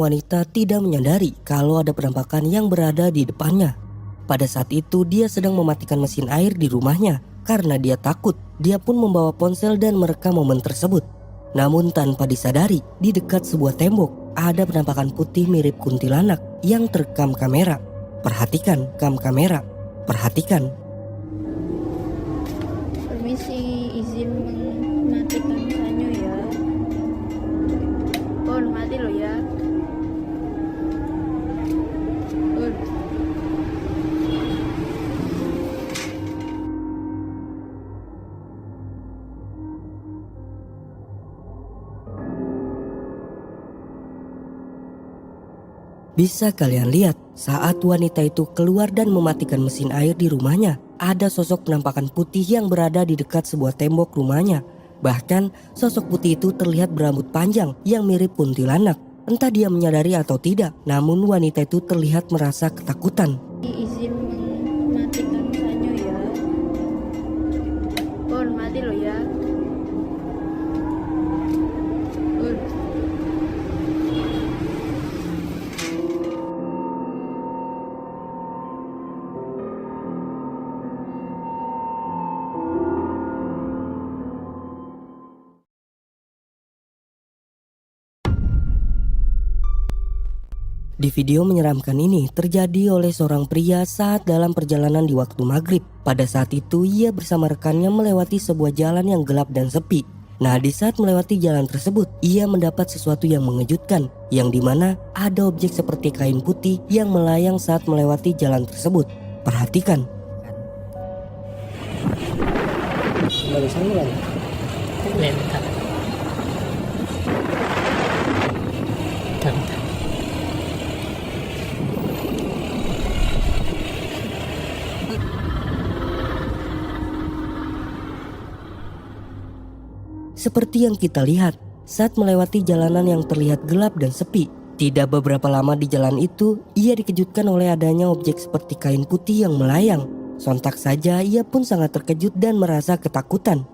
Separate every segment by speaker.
Speaker 1: Wanita tidak menyadari kalau ada penampakan yang berada di depannya. Pada saat itu dia sedang mematikan mesin air di rumahnya. Karena dia takut, dia pun membawa ponsel dan merekam momen tersebut. Namun tanpa disadari, di dekat sebuah tembok ada penampakan putih mirip kuntilanak yang terekam kamera. Perhatikan kamera, perhatikan.
Speaker 2: Permisi, izin mematikan sanyo ya. Pon, mati lo ya. Pon.
Speaker 1: Bisa kalian lihat saat wanita itu keluar dan mematikan mesin air di rumahnya. Ada sosok penampakan putih yang berada di dekat sebuah tembok rumahnya. Bahkan sosok putih itu terlihat berambut panjang yang mirip kuntilanak. Entah dia menyadari atau tidak, namun wanita itu terlihat merasa ketakutan.
Speaker 2: Izin mematikan sanyo ya. Pon, mati lo ya. Pon.
Speaker 1: Di video menyeramkan ini terjadi oleh seorang pria saat dalam perjalanan di waktu maghrib. Pada saat itu ia bersama rekannya melewati sebuah jalan yang gelap dan sepi. Nah, di saat melewati jalan tersebut ia mendapat sesuatu yang mengejutkan, yang dimana ada objek seperti kain putih yang melayang saat melewati jalan tersebut. Perhatikan. Seperti yang kita lihat saat melewati jalanan yang terlihat gelap dan sepi. Tidak beberapa lama di jalan itu, ia dikejutkan oleh adanya objek seperti kain putih yang melayang. Sontak saja ia pun sangat terkejut dan merasa ketakutan.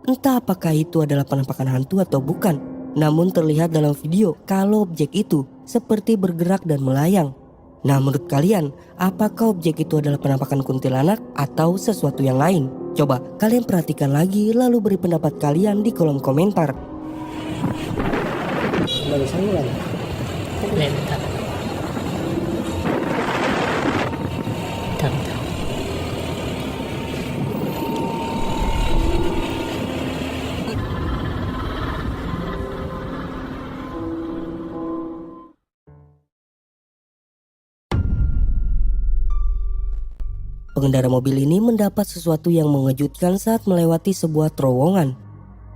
Speaker 1: Entah apakah itu adalah penampakan hantu atau bukan. Namun terlihat dalam video kalau objek itu seperti bergerak dan melayang. Nah, menurut kalian, apakah objek itu adalah penampakan kuntilanak atau sesuatu yang lain? Coba kalian perhatikan lagi lalu beri pendapat kalian di kolom komentar. Pengendara mobil ini mendapat sesuatu yang mengejutkan saat melewati sebuah terowongan.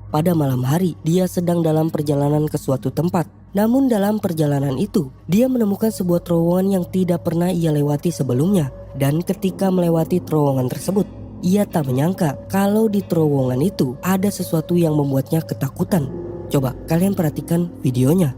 Speaker 1: Pada malam hari, dia sedang dalam perjalanan ke suatu tempat. Namun dalam perjalanan itu, dia menemukan sebuah terowongan yang tidak pernah ia lewati sebelumnya. Dan ketika melewati terowongan tersebut, ia tak menyangka kalau di terowongan itu ada sesuatu yang membuatnya ketakutan. Coba kalian perhatikan videonya.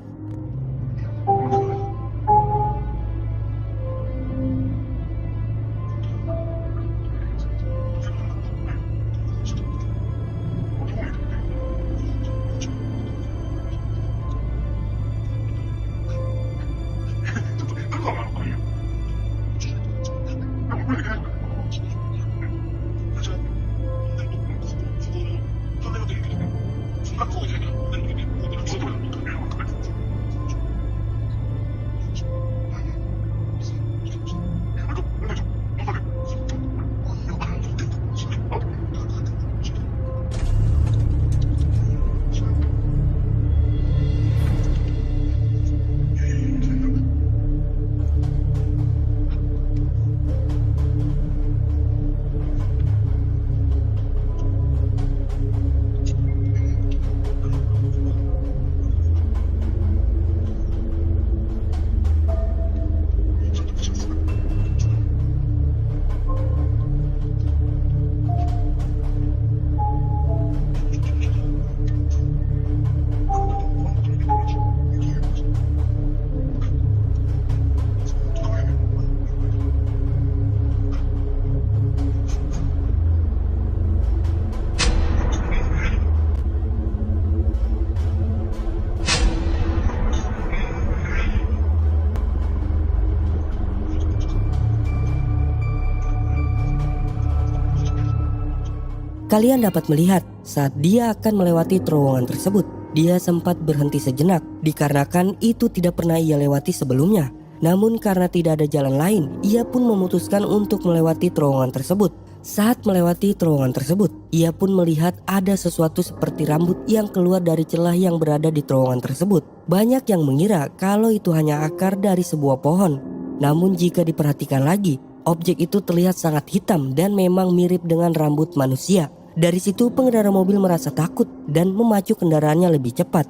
Speaker 1: Kalian dapat melihat saat dia akan melewati terowongan tersebut, dia sempat berhenti sejenak dikarenakan itu tidak pernah ia lewati sebelumnya. Namun karena tidak ada jalan lain, ia pun memutuskan untuk melewati terowongan tersebut. Saat melewati terowongan tersebut, ia pun melihat ada sesuatu seperti rambut yang keluar dari celah yang berada di terowongan tersebut. Banyak yang mengira kalau itu hanya akar dari sebuah pohon. Namun jika diperhatikan lagi, objek itu terlihat sangat hitam dan memang mirip dengan rambut manusia. Dari situ pengendara mobil merasa takut dan memacu kendaraannya lebih cepat.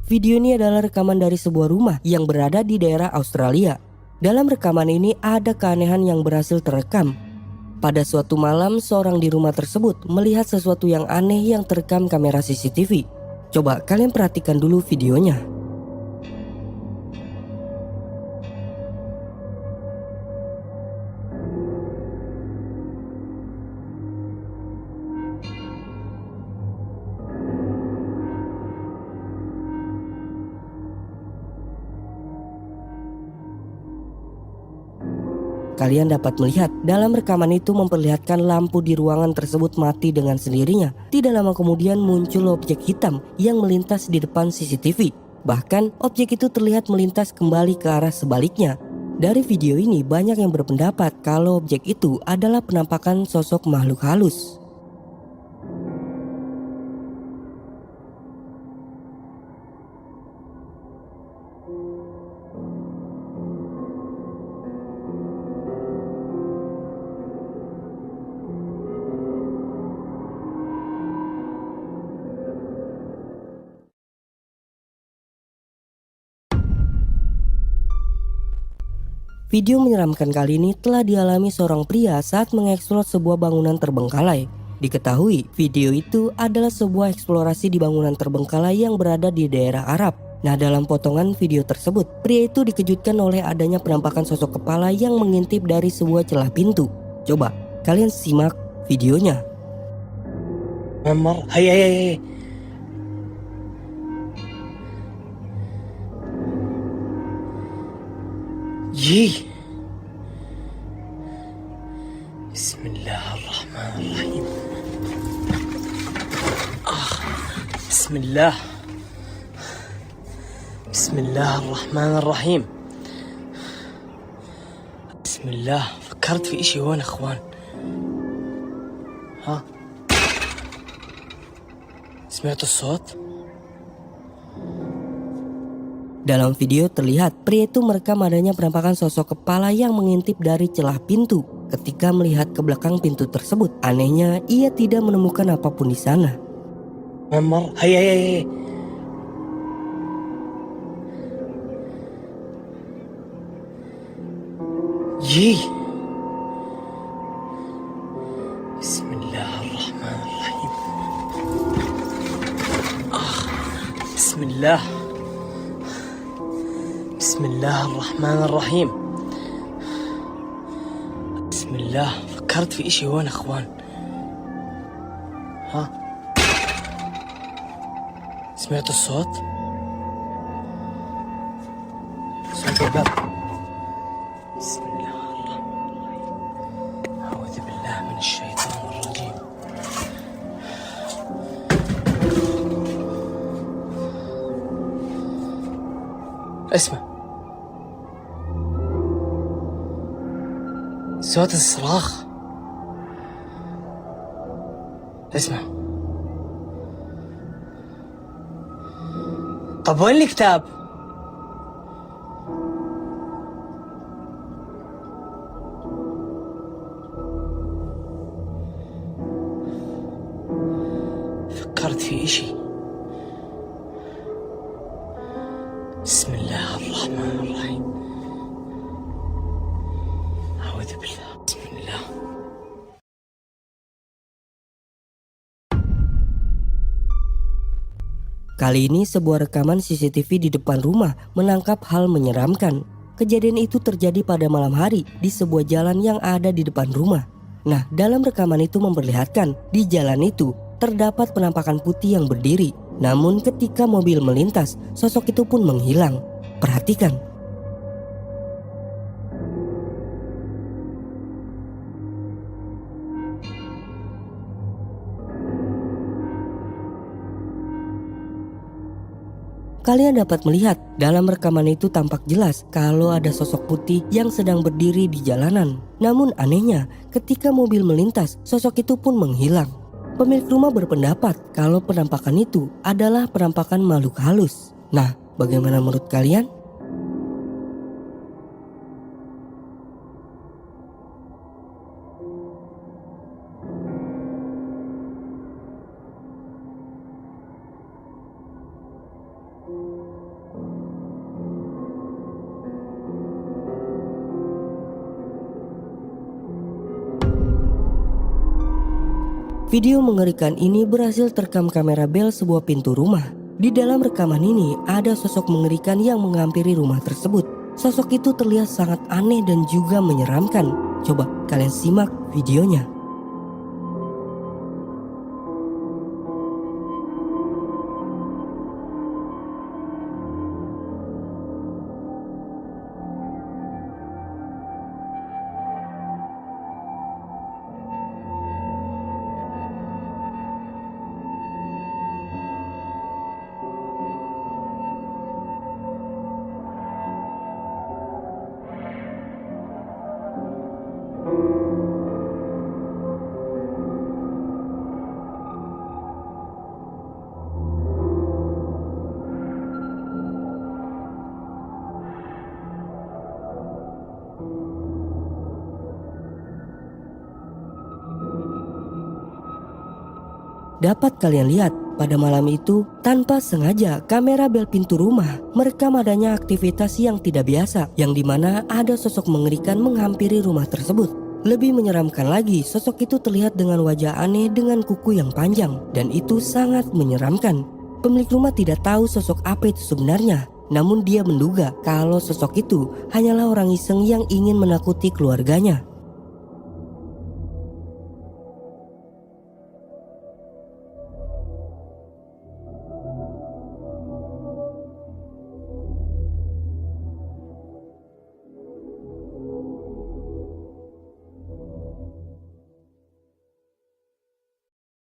Speaker 1: Video ini adalah rekaman dari sebuah rumah yang berada di daerah Australia. Dalam rekaman ini ada keanehan yang berhasil terekam. Pada suatu malam, seorang di rumah tersebut melihat sesuatu yang aneh yang terekam kamera CCTV. Coba kalian perhatikan dulu videonya. Kalian dapat melihat dalam rekaman itu memperlihatkan lampu di ruangan tersebut mati dengan sendirinya. Tidak lama kemudian muncul objek hitam yang melintas di depan CCTV. Bahkan objek itu terlihat melintas kembali ke arah sebaliknya. Dari video ini banyak yang berpendapat kalau objek itu adalah penampakan sosok makhluk halus. Video menyeramkan kali ini telah dialami seorang pria saat mengeksplor sebuah bangunan terbengkalai. Diketahui video itu adalah sebuah eksplorasi di bangunan terbengkalai yang berada di daerah Arab. Nah, dalam potongan video tersebut, pria itu dikejutkan oleh adanya penampakan sosok kepala yang mengintip dari sebuah celah pintu. Coba kalian simak videonya.
Speaker 3: ممر هيا هيا هيا جي بسم الله الرحمن الرحيم بسم الله بسم الله الرحمن الرحيم بسم الله فكرت في اشي هون اخوان ها سمعتوا الصوت؟
Speaker 1: Dalam video terlihat pria itu merekam adanya penampakan sosok kepala yang mengintip dari celah pintu. Ketika melihat ke belakang pintu tersebut, anehnya ia tidak menemukan apapun di sana.
Speaker 3: ممر هيا هيا هيا جي بسم الله الرحمن الرحيم بسم الله بسم الله الرحمن الرحيم بسم الله فكرت في اشي هون اخوان ها سمعتوا الصوت؟ صوت الباب بسم الله الرحمن الرحيم أعوذ بالله من الشيطان الرجيم اسمع صوت الصراخ اسمع طب وين الكتاب؟ فكرت في اشي بسم الله الرحمن الرحيم أعوذ بالله بسم الله
Speaker 1: Kali ini sebuah rekaman CCTV di depan rumah menangkap hal menyeramkan. Kejadian itu terjadi pada malam hari di sebuah jalan yang ada di depan rumah. Nah, dalam rekaman itu memperlihatkan di jalan itu terdapat penampakan putih yang berdiri. Namun ketika mobil melintas, sosok itu pun menghilang. Perhatikan. Kalian dapat melihat dalam rekaman itu tampak jelas kalau ada sosok putih yang sedang berdiri di jalanan. Namun anehnya ketika mobil melintas, sosok itu pun menghilang. Pemilik rumah berpendapat kalau penampakan itu adalah penampakan makhluk halus. Nah, bagaimana menurut kalian? Video mengerikan ini berhasil terekam kamera bel sebuah pintu rumah. Di dalam rekaman ini ada sosok mengerikan yang menghampiri rumah tersebut. Sosok itu terlihat sangat aneh dan juga menyeramkan. Coba kalian simak videonya. Dapat kalian lihat, pada malam itu tanpa sengaja kamera bel pintu rumah merekam adanya aktivitas yang tidak biasa, yang dimana ada sosok mengerikan menghampiri rumah tersebut. Lebih menyeramkan lagi, sosok itu terlihat dengan wajah aneh dengan kuku yang panjang, dan itu sangat menyeramkan. Pemilik rumah tidak tahu sosok apa itu sebenarnya, namun dia menduga kalau sosok itu hanyalah orang iseng yang ingin menakuti keluarganya.